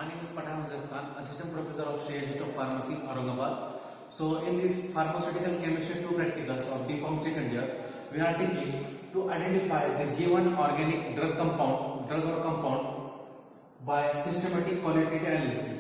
name is Pathan Hussain Khan, Assistant Professor of State Institute of Pharmacy, Aurangabad. So, in this pharmaceutical chemistry 2 practicals of D.Pharm second year, we are taking to identify the given organic drug or compound by systematic qualitative analysis.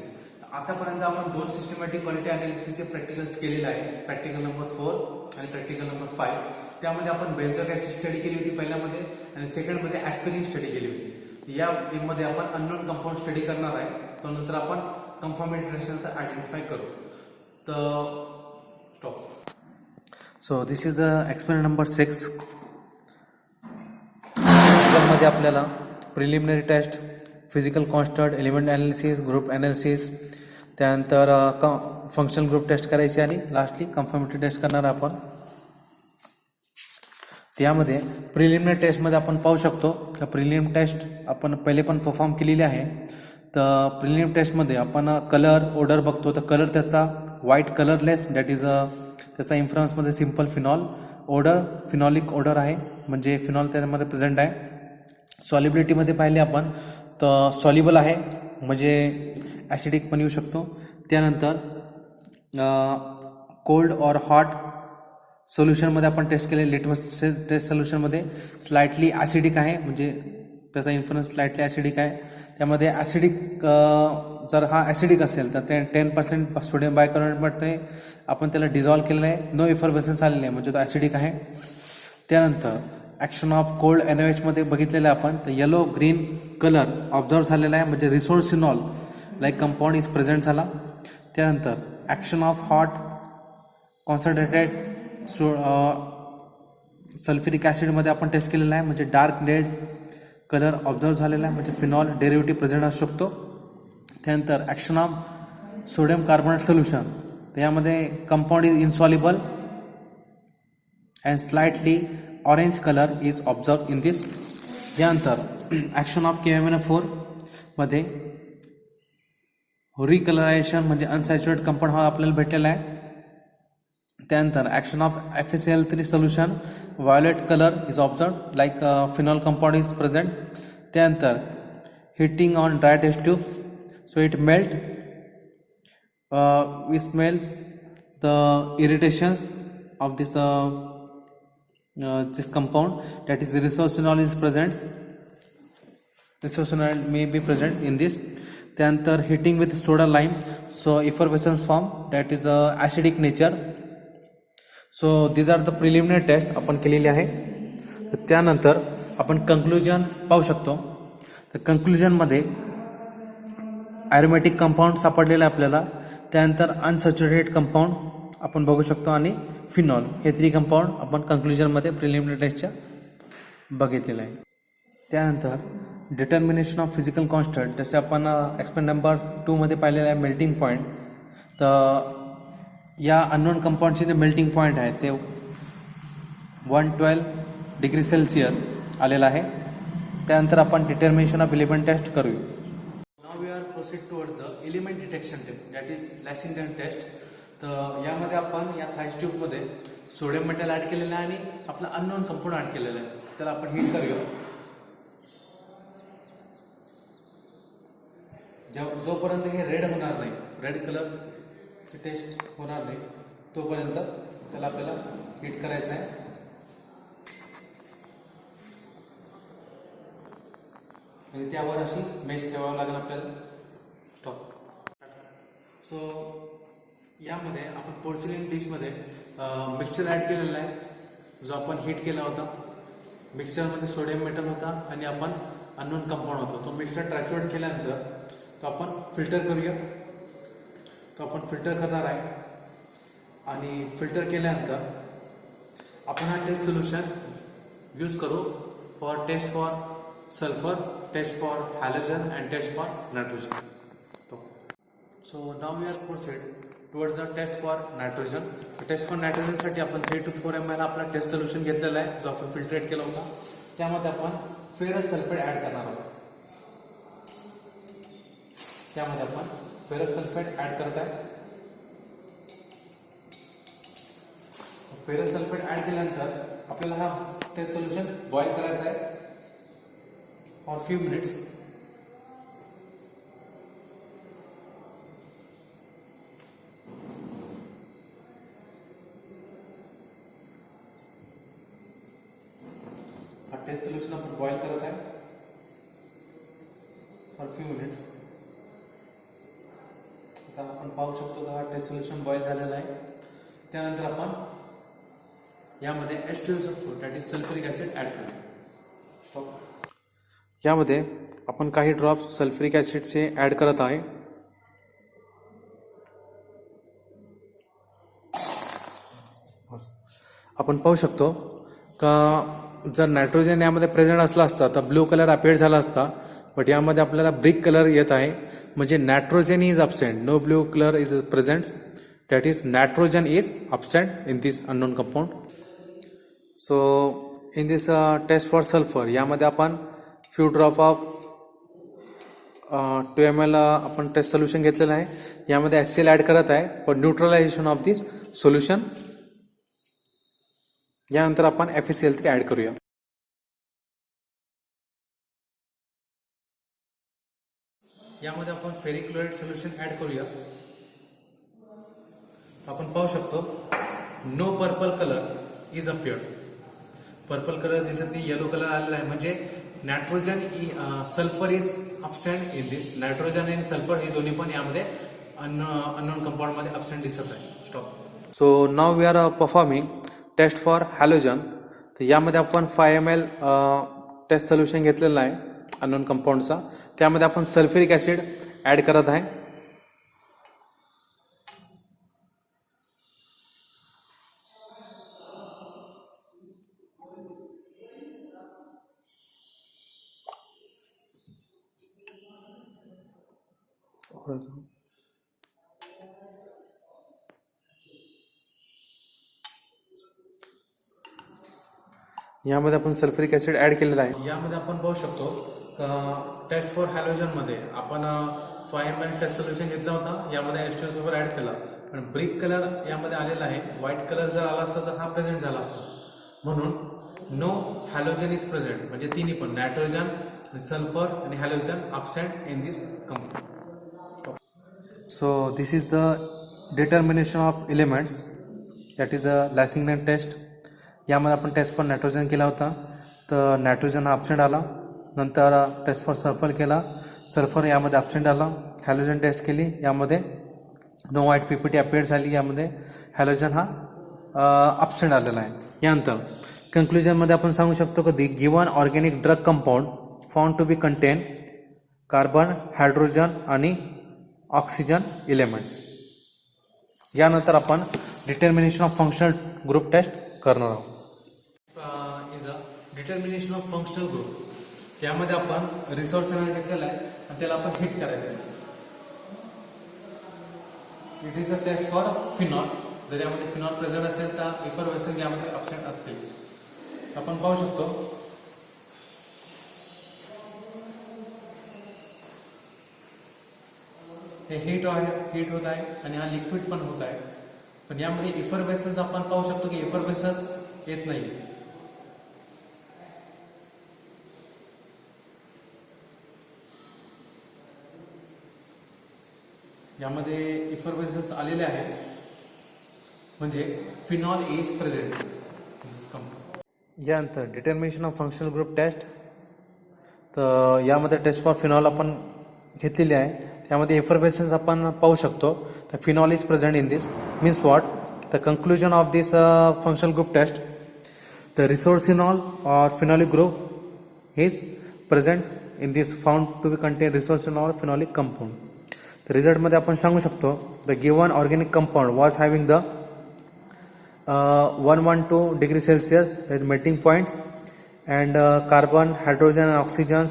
आतापर्यंत आपण दोन systematic quality अनालिसिसचे practicals केलेले आहे, practical number 4 आणि practical number 5. त्यामध्ये आपण बेन्झोइक acid study केली होती पहिल्यामध्ये आणि सेकंड मध्ये ऍस्पिरिन स्टडी केली होती. या मध्ये आपण अननोन कंपाऊंड स्टडी करणार आहे, तो नंतर आपण कन्फर्मेटिव्ह रिएक्शन्स आयडेंटिफाय करू. तर stop. So this is experiment number 6. मध्ये आपल्याला preliminary test, physical constant, element analysis, group analysis, त्यानंतर फंक्शनल ग्रुप टेस्ट करायची आणि लास्टली कन्फर्मेटिव्ह टेस्ट करणार आपण. त्यामध्ये प्रिलिमिनरी टेस्टमध्ये आपण पाहू शकतो तर प्रिलिमिनरी टेस्ट आपण पहिले पण परफॉर्म केलेली आहे. तर प्रिलिमिनरी टेस्टमध्ये आपण कलर ओडर बघतो, तर कलर त्याचा व्हाईट कलरलेस, दॅट इज त्याचा इन्फ्लुएन्समध्ये simple phenol. Odour phenolic odour आहे, म्हणजे फिनॉल त्यामध्ये प्रेझेंट आहे. सॉलिबिलिटीमध्ये पाहिले आपण तर सॉल्युबल आहे, म्हणजे ॲसिडिक पण येऊ शकतो. त्यानंतर कोल्ड और हॉट सोल्युशनमध्ये आपण टेस्ट केले, लिटमस टेस्ट सोल्युशनमध्ये स्लाइटली ॲसिडिक आहे, म्हणजे त्याचा इन्फ्लुएन्स स्लाइटली ॲसिडिक आहे. त्यामध्ये ॲसिडिक जर हा ॲसिडिक असेल तर ते 10% सोडियम बायकार्बोनेटमध्ये आपण त्याला डिझॉल्व्ह केलेलं आहे, नो इफर्वेसन्स आलेले आहे, म्हणजे तो ॲसिडिक आहे. त्यानंतर ॲक्शन ऑफ कोल्ड NaOH मध्ये बघितलेलं आहे आपण, तर येलो ग्रीन कलर ऑब्झर्व झालेला आहे, म्हणजे resorcinol like compound is present झाला. त्यानंतर action of hot concentrated sulphuric ॲसिडमध्ये आपण टेस्ट केलेला आहे, म्हणजे डार्क रेड कलर ऑब्झर्व झालेला आहे, म्हणजे फिनॉल डेरिव्हेटिव्ह प्रेझेंट असू शकतो. त्यानंतर action of sodium carbonate solution, त्यामध्ये compound is insoluble and slightly orange colour is observe in this. त्यानंतर ॲक्शन ऑफ KMnO4 मध्ये रिकलरायझेशन, म्हणजे अनसॅच्युरेटेड कंपाऊंड हा आपल्याला भेटलेला आहे. त्यानंतर action of FeCl3 solution, violet colour is observe like phenol compound is present. त्यानंतर heating on dry test tubes, so it melt, we smells the irritations of this compound, that is resorcinol is present, resorcinol may be present in this. त्यानंतर heating with soda lime, so effervescence form, that is acidic nature. So these are the preliminary test आपण केलेली आहे. त्यानंतर आपण conclusion पाहू शकतो. तर कंक्लुजनमध्ये aromatic compound सापडलेलं आहे आपल्याला, त्यानंतर अनसॅच्युरेटेड कंपाऊंड आपण बघू शकतो आणि फिनॉल, हे 3 कंपाऊंड आपण कंक्लुजनमध्ये प्रिलिमिनरी टेस्टच्या बघितलेलं आहे. त्यानंतर डिटर्मिनेशन ऑफ फिजिकल कॉन्स्टंट, जसे आपण एक्सपेरिमेंट नंबर 2 मध्ये पाहिलेलं आहे मेल्टिंग पॉईंट. तर या अननोन कंपाऊंडचे जे मेल्टिंग पॉईंट आहे ते 112 डिग्री सेल्सिअस आलेलं आहे. त्यानंतर आपण डिटर्मिनेशन ऑफ एलिमेंट टेस्ट करू. Now we are proceed towards the element detection test, that is Lassaigne test. तर यामध्ये आपण या थाईस ट्यूबमध्ये सोडियम मेटल ॲड केलेलं आहे आणि आपला अननोन कंपाऊंड ॲड केलेला आहे. त्याला आपण हीट करूया. जोपर्यंत हे रेड होणार नाही, रेड कलर टेस्ट होणार नाही, तोपर्यंत त्याला आपल्याला हीट करायचं आहे. आणि त्यावर अशी मेश ठेवावं लागेल आपल्याला. स्टॉप. सो यामध्ये आपण पोर्सिलिन डिशमध्ये मिक्सचर ॲड केलेला आहे, जो आपण हीट केला होता. मिक्सचरमध्ये सोडियम मेटल होता आणि आपण अननोन कंपाऊंड होता. तो मिक्सचर ट्रॅच्युएट केल्यानंतर तो आपण फिल्टर करूया. तो आपण फिल्टर करणार आहे आणि फिल्टर केल्यानंतर आपण हा टेस्ट सोल्युशन यूज करू for test for sulphur, test for halogen and test for nitrogen. So now we are proceed towards the test for nitrogen. Test for नायट्रोजनसाठी आपण 3 to 4 ml आपला टेस्ट सोल्युशन घेतलेला आहे, जो आपण फिल्ट्रेट केला होता. त्यामध्ये आपण फेरस सल्फेट ॲड करणार आहोत. त्यामध्ये आपण फेरस सल्फेट ॲड करत आहे. फेरस सल्फेट ॲड केल्यानंतर आपल्याला हा टेस्ट सोल्युशन बॉईल करायचा आहे for few minutes. Test solution आपण बॉईल करत आहे फॉर फ्यू मिनिट्स. आता आपण पाहू शकतो का हा टेस्ट सोल्युशन बॉईल झालेला आहे. त्यानंतर आपण यामध्ये H2SO4 that is sulphuric acid add करूया. स्टॉप. यामध्ये आपण काही ड्रॉप्स सल्फ्युरिक ॲसिडचे ॲड करत आहे. आपण पाहू शकतो का जर नायट्रोजन यामध्ये प्रेझेंट असला असता तर ब्लू कलर अपिअर झाला असता, बट यामध्ये आपल्याला ब्रिक कलर येत आहे. म्हणजे nitrogen is absent, no blue colour is present, that is nitrogen is absent in this unknown compound. So in this test for sulphur यामध्ये आपण फ्यू ड्रॉप ऑफ 2 ml आपण टेस्ट सोल्युशन घेतलेलं आहे. यामध्ये HCl add करत आहे for neutralisation of this solution. यानंतर आपण FeCl3 ॲड करूया. यामध्ये आपण फेरिक क्लोराईड सोल्युशन ॲड करूया. आपण पाहू शकतो no purple colour is appeared. Purple colour दिसत नाही, येलो कलर आलेला आहे. म्हणजे nitrogen sulphur is absent in this. Nitrogen आणि सल्फर हे दोन्ही पण यामध्ये अननोन कंपाऊंड मध्ये अब्सेंट दिसत आहे. Stop. So now we are performing test for halogen. तर यामध्ये आपण 5 ml टेस्ट सोल्युशन घेतलेलं आहे अननोन कंपाऊंडचा. त्यामध्ये आपण सल्फ्युरिक ॲसिड ॲड करत आहे. यामध्ये आपण सल्फ्युरिक ॲसिड ॲड केलेला आहे. यामध्ये आपण पाहू शकतो टेस्ट फॉर हॅलोजन मध्ये आपण 5 ml टेस्ट सोल्युशन घेतला होता. यामध्ये H2SO4 ॲड केला, पण ब्रिक कलर यामध्ये आलेला आहे. व्हाईट कलर जर आला असता तर हा प्रेझेंट झाला असता. म्हणून नो हॅलोजन इज प्रेझेंट. म्हणजे तिन्ही पण नायट्रोजन, सल्फर आणि halogen absent in this compound. So this is the determination of elements, that is a Lassaigne test. यामध्ये आपण टेस्ट फॉर नायट्रोजन केला होता, तर नायट्रोजन हा अब्सेंट आला. नंतर टेस्ट फॉर सल्फर केला, सल्फर यामध्ये अब्सेंट आला. हॅलोजन टेस्ट केली, यामध्ये नो व्हाईट PPT अपिअर झाली. यामध्ये हॅलोजन हा अब्सेंट आलेला आहे. यानंतर कन्क्लुजनमध्ये आपण सांगू शकतो की the given organic drug compound found to be contain carbon, hydrogen आणि ऑक्सिजन एलिमेंट्स. यानंतर आपण determination of functional group test करणार आहोत. Is a determination of functional group. यामध्ये आपण रिसोर्स एनर्जी घेतलेला आहे आणि त्याला आपण हिट करायचं आहे. It is a test for phenol. जर यामध्ये फिनॉल प्रेझेंट असेल तर इफरवेसेंस यामध्ये अब्सेंट असते. आपण पाहू शकतो हे हीट होत आहे आणि हा लिक्विड पण होत आहे. पण यामध्ये इफरवेसेन्स आपण पाहू शकतो की इफरवेसेन्स येत नाही. यामध्ये इफरवेसेन्स आलेले आहेत, म्हणजे फिनॉल इज प्रेझेंट. यानंतर determination of functional group test. तर यामध्ये टेस्ट फॉर फिनॉल आपण घेतलेली आहे. त्यामध्ये इफरवेसेन्स आपण पाहू शकतो. तर phenol is present in this. Means what? The conclusion of this functional group test, the resorcinol or phenolic group is present in this found to be contain resorcinol phenolic compound. तर रिझल्टमध्ये आपण सांगू शकतो the given organic compound was having the 112 degree Celsius as melting points, and carbon, hydrogen and oxygen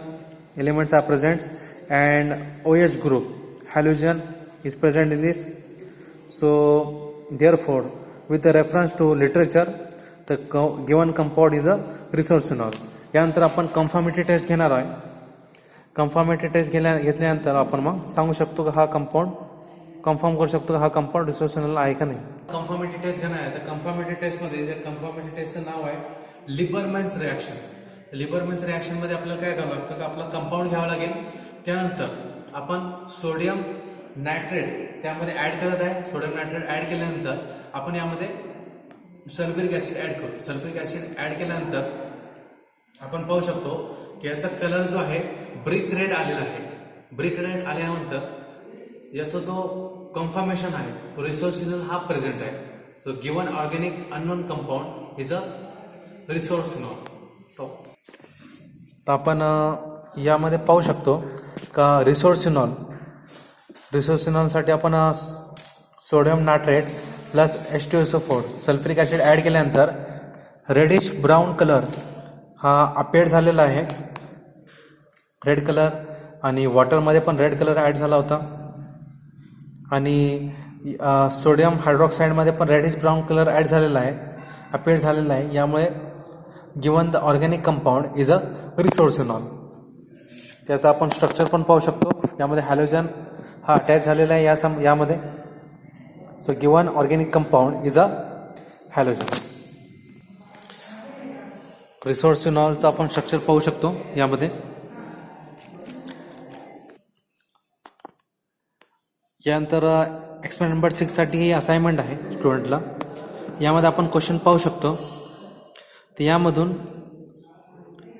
elements are present, and OH group halogen is present in this. So therefore, with the reference to literature, the given compound is a resorcinol. यानंतर आपण conformity taste घेणार आहे. Conformity taste घेतल्यानंतर आपण मग सांगू शकतो की हा कंपाऊंड कन्फर्म करू शकतो की हा कंपाऊंड रिसोर्सिनल आहे का नाही. कन्फर्मिटी टेस्ट घेणार आहे. तर कन्फर्मिटी टेस्टमध्ये जे कन्फर्मिटी टेस्टचं नाव आहे लिबरमॅन्स रिॲक्शन. लिबरमॅन्स रिॲक्शन मध्ये आपल्याला काय करावं लागतं की आपला कंपाऊंड घ्यावा लागेल. त्यानंतर आपण सोडियम नायट्रेट त्यामध्ये ऍड करत आहे. सोडियम नायट्रेट ऍड केल्यानंतर आपण यामध्ये सल्फ्युरिक ऍसिड ऍड करू. सल्फ्युरिक ऍसिड ऍड केल्यानंतर आपण पाहू शकतो की याचा कलर जो आहे ब्रिक रेड आलेला आहे. ब्रिक रेड आल्यानंतर याचा जो कन्फर्मेशन आहे रिसोर्सिनॉल हा प्रेझेंट आहे. So given organic unknown compound is a resorcinol. तर आपण यामध्ये पाहू शकतो का रिसोर्सिनॉलसाठी आपण sodium nitrate plus H2SO4 sulphuric acid add केल्यानंतर रेडिश ब्राऊन कलर हा अपेअर झालेला आहे. रेड कलर आणि वॉटरमध्ये पण रेड कलर ॲड झाला होता आणि सोडियम हायड्रॉक्साईडमध्ये पण रेडिश ब्राऊन कलर ॲड झालेला आहे, अपेअर झालेला आहे. यामुळे given the organic compound is a resorcinol. त्याचं आपण स्ट्रक्चर पण पाहू शकतो. यामध्ये हॅलोजन हा अटॅच झालेला आहे यामध्ये. So given organic compound is a halogen. रिसोर्सिनॉलचं आपण स्ट्रक्चर पाहू शकतो यामध्ये. यानंतर एक्सपेरिमेंट नंबर 6 साठी ही असाइनमेंट आहे स्टुडंटला. यामध्ये आपण क्वेश्चन पाहू शकतो. तर यामधून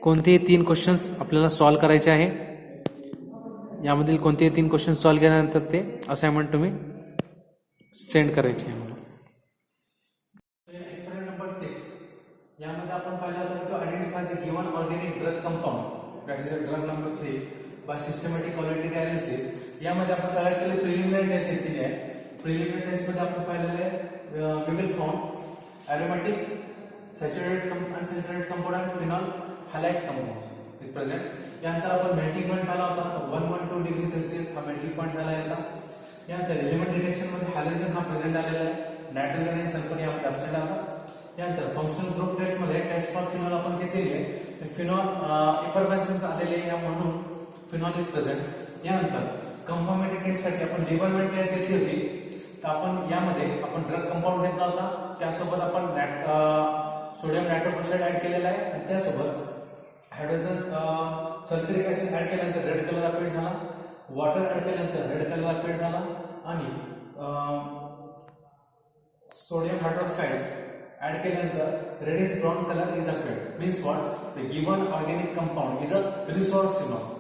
कोणतेही 3 क्वेश्चन्स आपल्याला सॉल्व करायचे आहे. यामधील कोणतेही 3 क्वेश्चन सॉल्व केल्यानंतर ते असाइनमेंट तुम्ही सेंड करायचे आहे मला. एक्सपेरिमेंट नंबर 6 यामध्ये आपण पाहिलं होतं to identify the given organic drug compound that is drug number 3 by systematic quality analysis. यामध्ये आपण सगळ्यात पहिले प्रिलिमिनरी टेस्ट घेतलेली आहे. प्रिलिमिनरी टेस्ट मध्ये आपण पाहिलेलं आहे we will found aromatic saturated unsaturated compound आणि phenol halide compound is present. यानंतर आपण मेल्टिंग पॉईंट पाहिला होता. 112 डिग्री सेल्सिअस हा मेल्टिंग पॉईंट झाला याचा. यानंतर एलिमेंट डिटेक्शन मध्ये हॅलोजन हा प्रेझेंट आलेला आहे. नायट्रोजन आणि सल्फर यामध्ये ॲब्सेंट आला. यानंतर फंक्शनल ग्रुप टेस्ट मध्ये टेस्ट फॉर फिनॉल आपण घेतलेली आहे. फिनॉल इफरबेन्सेस आलेले आहे म्हणून फिनॉल इज प्रेझेंट. यानंतर कन्फर्मेटरी टेस्ट साठी आपण लिबरमेंट टेस्ट घेतली होती. तर आपण यामध्ये आपण ड्रग कंपाऊंड घेतला होता. त्यासोबत आपण सोडियम नायट्रोक्साईड ऍड केलेला आहे आणि त्यासोबत हायड्रोजन सल्फ्युरिक ऍसिड ऍड केल्यानंतर रेड कलर अपेअर झाला. वॉटर ऍड केल्यानंतर रेड कलर अपेअर झाला आणि सोडियम हायड्रॉक्साईड ऍड केल्यानंतर reddish brown colour is appeared. Means what the given organic compound is a resorcinol.